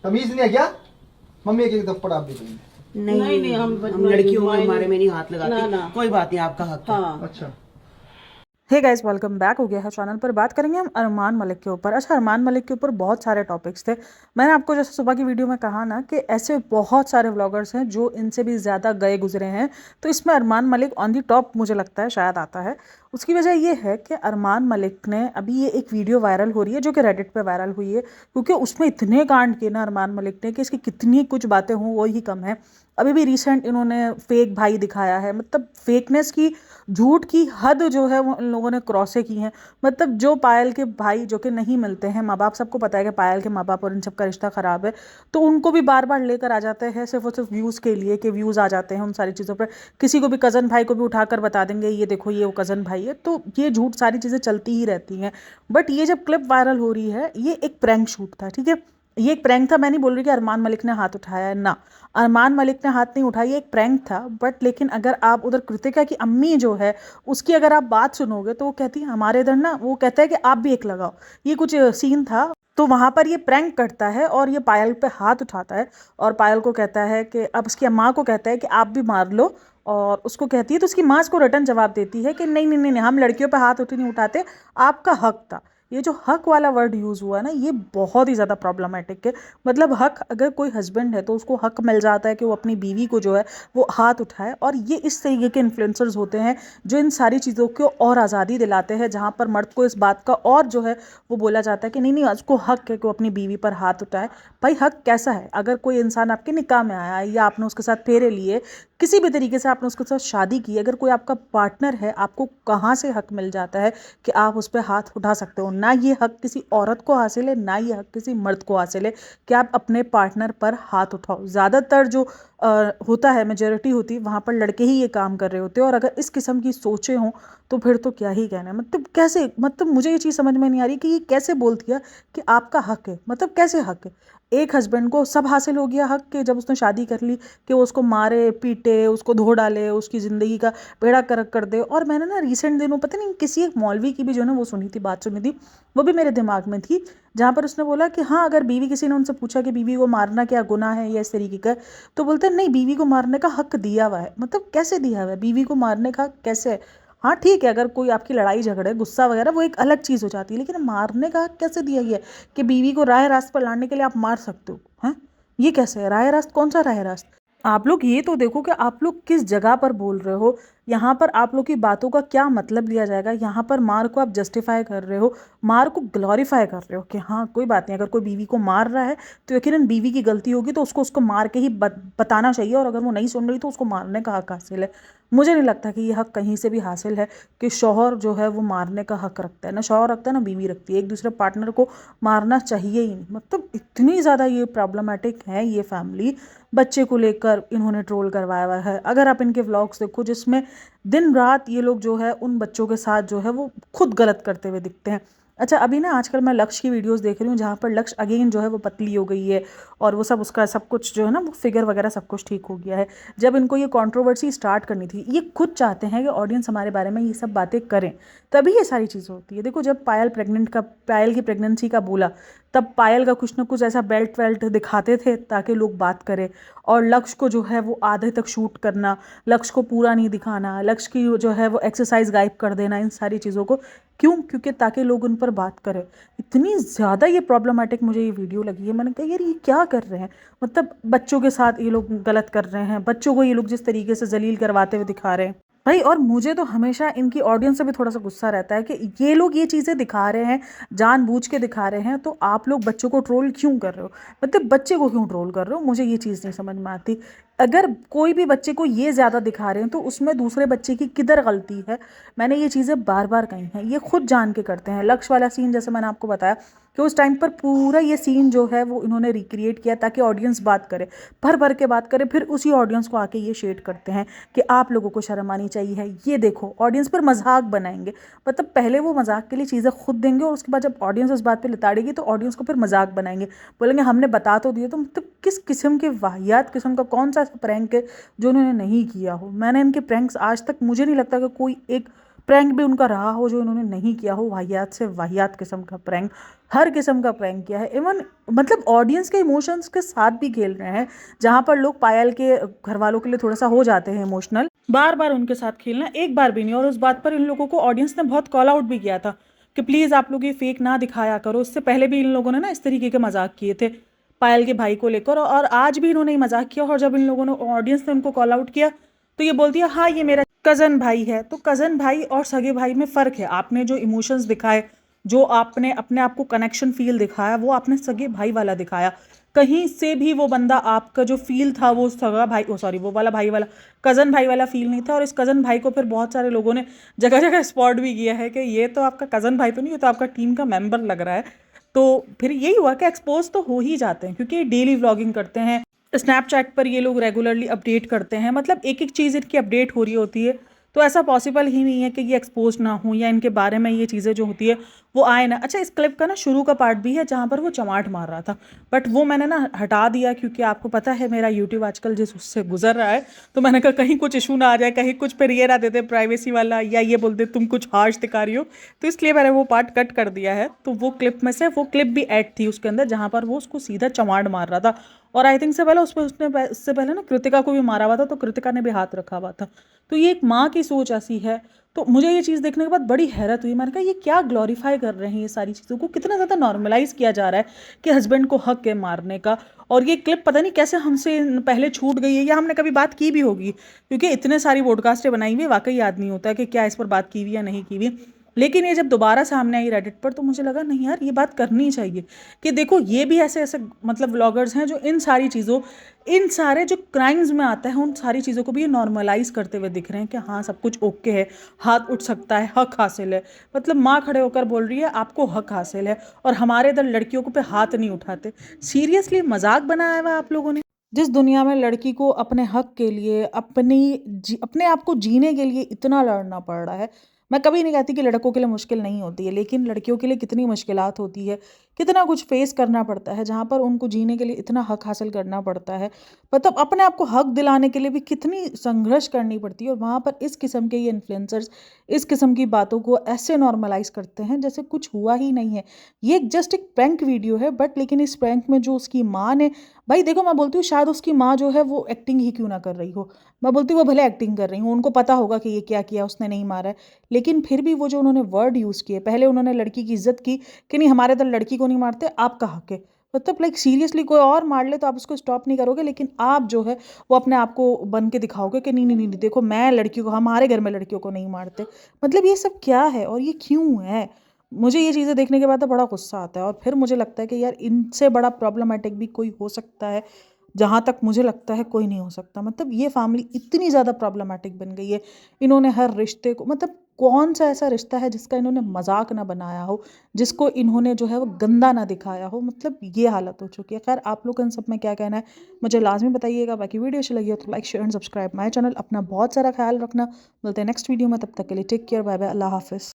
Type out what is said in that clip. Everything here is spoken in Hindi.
तमीज नहीं है क्या? मम्मी एक एक थप्पड़ आप भी देंगे। नहीं नहीं, हम लड़कियों के बारे में नहीं हाथ लगाते। ना। कोई बात नहीं, आपका हक है। हाँ। अच्छा, हे गाइस, वेलकम बैक हो गया है चैनल पर। बात करेंगे हम अरमान मलिक के ऊपर। अच्छा, अरमान मलिक के ऊपर बहुत सारे टॉपिक्स थे। मैंने आपको जैसे सुबह की वीडियो में कहा ना कि ऐसे बहुत सारे व्लॉगर्स हैं जो इनसे भी ज़्यादा गए गुजरे हैं, तो इसमें Armaan Malik on the top मुझे लगता है शायद आता है। उसकी वजह ये है कि अरमान मलिक ने अभी ये एक वीडियो वायरल हो रही है जो कि रेडिट पे वायरल हुई है, क्योंकि उसमें इतने कांड किए ना अरमान मलिक ने कि इसकी कितनी कुछ बातें हों वो ही कम है। अभी भी रिसेंट इन्होंने फेक भाई दिखाया है, मतलब फेकनेस की, झूठ की हद जो है वो इन लोगों ने क्रॉसे की है। मतलब जो पायल के भाई जो कि नहीं मिलते हैं, माँ बाप सबको पता है कि पायल के माँ बाप और इन सब का रिश्ता ख़राब है, तो उनको भी बार बार लेकर आ जाते हैं सिर्फ और सिर्फ व्यूज़ के लिए कि व्यूज़ आ जाते हैं उन सारी चीज़ों पर। किसी को भी कज़न भाई को भी उठाकर बता देंगे ये देखो ये वो कज़न भाई है, तो ये झूठ सारी चीज़ें चलती ही रहती हैं। बट ये जब क्लिप वायरल हो रही है, ये एक प्रैंक शूट था, ठीक है। ये एक प्रैंक था। मैं नहीं बोल रही कि अरमान मलिक ने हाथ उठाया है, ना, अरमान मलिक ने हाथ नहीं उठाया, ये एक प्रैंक था। बट लेकिन अगर आप उधर कृतिका की अम्मी जो है उसकी अगर आप बात सुनोगे तो वो कहती है हमारे इधर ना, वो कहता है कि आप भी एक लगाओ। ये कुछ सीन था, तो वहाँ पर ये प्रैंक करता है और ये पायल पे हाथ उठाता है और पायल को कहता है कि अब उसकी माँ को कहता है कि आप भी मार लो, और उसको कहती है, तो उसकी माँ उसको रिटर्न जवाब देती है कि नहीं नहीं नहीं नहीं, हम लड़कियों पे हाथ उठी नहीं उठाते, आपका हक था। ये जो हक वाला वर्ड यूज़ हुआ ना, ये बहुत ही ज़्यादा प्रॉब्लमेटिक है। मतलब हक, अगर कोई हस्बैंड है तो उसको हक मिल जाता है कि वो अपनी बीवी को जो है वो हाथ उठाए, और ये इस तरीके के इन्फ्लुएंसर्स होते हैं जो इन सारी चीज़ों को और आज़ादी दिलाते हैं, जहाँ पर मर्द को इस बात का और जो है वो बोला जाता है कि नहीं नहीं, उसको हक है कि वो अपनी बीवी पर हाथ उठाए। भाई हक कैसा है? अगर कोई इंसान आपके निकाह में आया है या आपने उसके साथ फेरे लिए, किसी भी तरीके से आपने उसके साथ शादी की, अगर कोई आपका पार्टनर है, आपको कहाँ से हक मिल जाता है कि आप उस पर हाथ उठा सकते हो? ना ये हक किसी औरत को हासिल है, ना ये हक किसी मर्द को हासिल है कि आप अपने पार्टनर पर हाथ उठाओ। ज़्यादातर जो होता है, मेजोरिटी होती है, वहाँ पर लड़के ही ये काम कर रहे होते हैं। और अगर इस किस्म की सोचें हों तो फिर तो क्या ही कहना है। मतलब कैसे, मतलब मुझे ये चीज़ समझ में नहीं आ रही कि ये कैसे बोल दिया कि आपका हक है। मतलब कैसे हक है? एक हस्बैंड को सब हासिल हो गया हक के जब उसने शादी कर ली, कि वो उसको मारे पीटे, उसको धो डाले, उसकी ज़िंदगी का बेड़ा गर्क कर दे। और मैंने ना रिसेंट दिनों पता नहीं किसी एक मौलवी की भी जो है ना वो सुनी थी, बात सुनी थी, वो भी मेरे दिमाग में थी, जहाँ पर उसने बोला कि हाँ, अगर बीवी, किसी ने उनसे पूछा कि बीवी को मारना क्या गुनाह है या इस तरीके का, तो बोलते हैं नहीं, बीवी को मारने का हक दिया हुआ है। मतलब कैसे दिया हुआ है? बीवी को मारने का हक कैसे है? हाँ ठीक है, अगर कोई आपकी लड़ाई झगड़े, गुस्सा वगैरह, वो एक अलग चीज़ हो जाती है, लेकिन मारने का हक कैसे दिया गया है कि बीवी को राह रास्त पर लाने के लिए आप मार सकते हो? हैं, ये कैसे है? राह रास्त कौन सा राह रास्त? आप लोग ये तो देखो कि आप लोग किस जगह पर बोल रहे हो। यहाँ पर आप लोग की बातों का क्या मतलब लिया जाएगा? यहाँ पर मार को आप जस्टिफाई कर रहे हो, मार को ग्लोरीफाई कर रहे हो कि हाँ कोई बात नहीं, अगर कोई बीवी को मार रहा है तो यकीनन बीवी की गलती होगी, तो उसको उसको मार के ही बताना चाहिए, और अगर वो नहीं सुन रही तो उसको मारने का हक हासिल है। मुझे नहीं लगता कि ये हक कहीं से भी हासिल है कि शौहर जो है वो मारने का हक रखता है। ना शौहर रखता है ना बीवी रखती है। एक दूसरे पार्टनर को मारना चाहिए ही नहीं। मतलब इतनी ज़्यादा ये प्रॉब्लमेटिक है ये फैमिली। बच्चे को लेकर इन्होंने ट्रोल करवाया हुआ है। अगर आप इनके व्लॉग्स देखो, जिसमें दिन रात ये लोग जो है उन बच्चों के साथ जो है वो खुद गलत करते हुए दिखते हैं। अच्छा, अभी ना आजकल मैं लक्ष्य की वीडियोस देख रही हूँ, जहाँ पर लक्ष्य अगेन जो है वो पतली हो गई है, और वो सब, उसका सब कुछ जो है ना वो फिगर वगैरह सब कुछ ठीक हो गया है। जब इनको ये कंट्रोवर्सी स्टार्ट करनी थी, ये खुद चाहते हैं कि ऑडियंस हमारे बारे में ये सब बातें करें, तभी ये सारी चीज़ें होती है। देखो, जब पायल की प्रेगनेंसी का बोला, तब पायल का कुछ ना कुछ ऐसा बेल्ट वेल्ट दिखाते थे ताकि लोग बात करें, और लक्ष्य को जो है वो आधे तक शूट करना, लक्ष्य को पूरा नहीं दिखाना, लक्ष्य की जो है वो एक्सरसाइज गायब कर देना, इन सारी चीज़ों को क्यों? क्योंकि ताकि लोग उन पर बात करें। इतनी ज़्यादा ये प्रॉब्लमेटिक मुझे ये वीडियो लगी है। मैंने कहा यार ये क्या कर रहे हैं? मतलब बच्चों के साथ ये लोग गलत कर रहे हैं, बच्चों को ये लोग जिस तरीके से जलील करवाते हुए दिखा रहे हैं भाई। और मुझे तो हमेशा इनकी ऑडियंस से भी थोड़ा सा गुस्सा रहता है कि ये लोग ये चीज़ें दिखा रहे हैं, जानबूझ के दिखा रहे हैं, तो आप लोग बच्चों को ट्रोल क्यों कर रहे हो? मतलब बच्चे को क्यों ट्रोल कर रहे हो? मुझे ये चीज़ नहीं समझ में आती। अगर कोई भी बच्चे को ये ज़्यादा दिखा रहे हैं तो उसमें दूसरे बच्चे की किधर गलती है? मैंने ये चीज़ें बार बार कही हैं, ये खुद जान के करते हैं। लक्ष्य वाला सीन जैसे मैंने आपको बताया कि उस टाइम पर पूरा ये सीन जो है वो इन्होंने रिक्रिएट किया ताकि ऑडियंस बात करे, भर भर के बात करे, फिर उसी ऑडियंस को आके ये शेड करते हैं कि आप लोगों को शर्म आनी चाहिए है, ये देखो, ऑडियंस पर मजाक बनाएंगे। मतलब पहले वो मजाक के लिए चीज़ें खुद देंगे, और उसके बाद जब ऑडियंस उस बात पे लिताड़ेगी तो ऑडियंस को फिर मजाक बनाएंगे, बोलेंगे हमने बता तो दिए। तो मतलब किस किस्म के वाहियात किस्म का कौन सा प्रैंक है जो उन्होंने नहीं किया हो? मैंने इनके प्रैंक्स आज तक, मुझे नहीं लगता कि कोई एक प्रैंक भी उनका रहा हो जो इन्होंने नहीं किया हो, वाहियात से वाहियात किस्म का प्रैंक। हर किस्म का प्रैंक किया है। इवन मतलब ऑडियंस के इमोशंस के साथ भी खेल रहे हैं, जहाँ पर लोग पायल के घर वालों के लिए थोड़ा सा हो जाते हैं इमोशनल, बार बार उनके साथ खेलना, एक बार भी नहीं। और उस बात पर इन लोगों को ऑडियंस ने बहुत कॉल आउट भी किया था कि प्लीज़ आप लोग ये फेक ना दिखाया करो। उससे पहले भी इन लोगों ने ना इस तरीके के मजाक किए थे पायल के भाई को लेकर, और आज भी इन्होंने ही मजाक किया। और जब इन लोगों ने, ऑडियंस ने उनको कॉल आउट किया, तो ये बोलती है हाँ ये मेरा कज़न भाई है। तो कज़न भाई और सगे भाई में फ़र्क है। आपने जो इमोशंस दिखाए, जो आपने अपने आप को कनेक्शन फील दिखाया, वो आपने सगे भाई वाला दिखाया। कहीं से भी वो बंदा आपका जो फील था वो सगा भाई, ओ सॉरी, वो वाला भाई वाला, कज़न भाई वाला फील नहीं था। और इस कज़न भाई को फिर बहुत सारे लोगों ने जगह जगह स्पॉट भी किया है कि ये तो आपका कज़न भाई तो नहीं, ये तो आपका टीम का मेंबर लग रहा है। तो फिर यही हुआ कि एक्सपोज तो हो ही जाते हैं, क्योंकि डेली व्लॉगिंग करते हैं, स्नैपचैट पर ये लोग रेगुलरली अपडेट करते हैं, मतलब एक एक चीज़ इनकी अपडेट हो रही होती है। तो ऐसा पॉसिबल ही नहीं है कि ये एक्सपोज ना हो या इनके बारे में ये चीज़ें जो होती है वो आए ना। अच्छा, इस क्लिप का ना शुरू का पार्ट भी है जहाँ पर वो चमाट मार रहा था, बट वो मैंने ना हटा दिया, क्योंकि आपको पता है मेरा यूट्यूब आजकल जिस उससे गुजर रहा है, तो मैंने कहा कहीं कुछ इशू ना आ जाए, कहीं कुछ फिर ये ना देते प्राइवेसी वाला, या ये बोलते तुम कुछ हार्श दिखा रही हो। तो इसलिए मैंने वो पार्ट कट कर दिया है। तो वो क्लिप में से वो क्लिप भी ऐड थी उसके अंदर, जहाँ पर वो उसको सीधा चमाट मार रहा था। और आई थिंक से पहले उससे पहले ना कृतिका को भी मारा हुआ था, तो कृतिका ने भी हाथ रखा हुआ था। तो ये एक माँ की सोच ऐसी है। तो मुझे ये चीज़ देखने के बाद बड़ी हैरत हुई। मैंने कहा ये क्या ग्लोरीफाई कर रहे हैं, ये सारी चीज़ों को कितना ज़्यादा नॉर्मलाइज किया जा रहा है कि हस्बैंड को हक है मारने का। और ये क्लिप पता नहीं कैसे हमसे पहले छूट गई है, या हमने कभी बात की भी होगी, क्योंकि इतने सारी पॉडकास्टें बनाई हुई, वाकई याद नहीं होता कि क्या इस पर बात की हुई या नहीं की हुई। लेकिन ये जब दोबारा सामने आई रेडिट पर, तो मुझे लगा नहीं यार, ये बात करनी चाहिए कि देखो ये भी ऐसे ऐसे मतलब व्लॉगर्स हैं जो इन सारी चीज़ों, इन सारे जो क्राइम्स में आता है उन सारी चीज़ों को भी ये नॉर्मलाइज करते हुए दिख रहे हैं कि हाँ सब कुछ ओके है, हाथ उठ सकता है, हक हासिल है। मतलब माँ खड़े होकर बोल रही है आपको हक हासिल है, और हमारे इधर लड़कियों को पे हाथ नहीं उठाते। सीरियसली मजाक बनाया हुआ आप लोगों ने। जिस दुनिया में लड़की को अपने हक के लिए, अपने आप को जीने के लिए इतना लड़ना पड़ रहा है, मैं कभी नहीं कहती कि लड़कों के लिए मुश्किल नहीं होती है, लेकिन लड़कियों के लिए कितनी मुश्किलात होती है, कितना कुछ फेस करना पड़ता है, जहाँ पर उनको जीने के लिए इतना हक हासिल करना पड़ता है। मतलब अपने आप को हक दिलाने के लिए भी कितनी संघर्ष करनी पड़ती है। और वहाँ पर इस किस्म के ये इन्फ्लुएंसर्स इस किस्म की बातों को ऐसे नॉर्मलाइज करते हैं जैसे कुछ हुआ ही नहीं है। ये जस्ट एक प्रैंक वीडियो है, बट लेकिन इस प्रैंक में जो उसकी माँ ने, भाई देखो मैं बोलती हूँ शायद उसकी माँ जो है वो एक्टिंग ही क्यों ना कर रही हो, मैं बोलती हूँ वो भले एक्टिंग कर रही हूँ, उनको पता होगा कि ये क्या किया, उसने नहीं मारा है, लेकिन फिर भी वो जो उन्होंने वर्ड यूज़ किए, पहले उन्होंने लड़की की इज्जत की कि नहीं हमारे इधर लड़की को नहीं मारते, आपका हक है। मतलब लाइक सीरियसली कोई और मार ले तो आप उसको स्टॉप नहीं करोगे, लेकिन आप जो है वो अपने आप को बन के दिखाओगे कि नहीं नहीं नहीं देखो मैं लड़कियों को, हमारे घर में लड़कियों को नहीं मारते। मतलब ये सब क्या है और ये क्यों है? मुझे ये चीज़ें देखने के बाद तो बड़ा गुस्सा आता है, और फिर मुझे लगता है कि यार इनसे बड़ा प्रॉब्लमेटिक भी कोई हो सकता है, जहाँ तक मुझे लगता है कोई नहीं हो सकता। मतलब ये फैमिली इतनी ज़्यादा प्रॉब्लमेटिक बन गई है, इन्होंने हर रिश्ते को, मतलब कौन सा ऐसा रिश्ता है जिसका इन्होंने मजाक ना बनाया हो, जिसको इन्होंने जो है वो गंदा ना दिखाया हो। मतलब ये हालत हो चुकी है। खैर आप लोग इन सब में क्या कहना है मुझे लाजमी बताइएगा। बाकी वीडियो अच्छी लगी हो तो like share and subscribe my channel. अपना बहुत सारा ख्याल रखना, मिलते हैं नेक्स्ट वीडियो में, तब तक के लिए टेक केयर, बाय बाय, अल्लाह हाफिज़।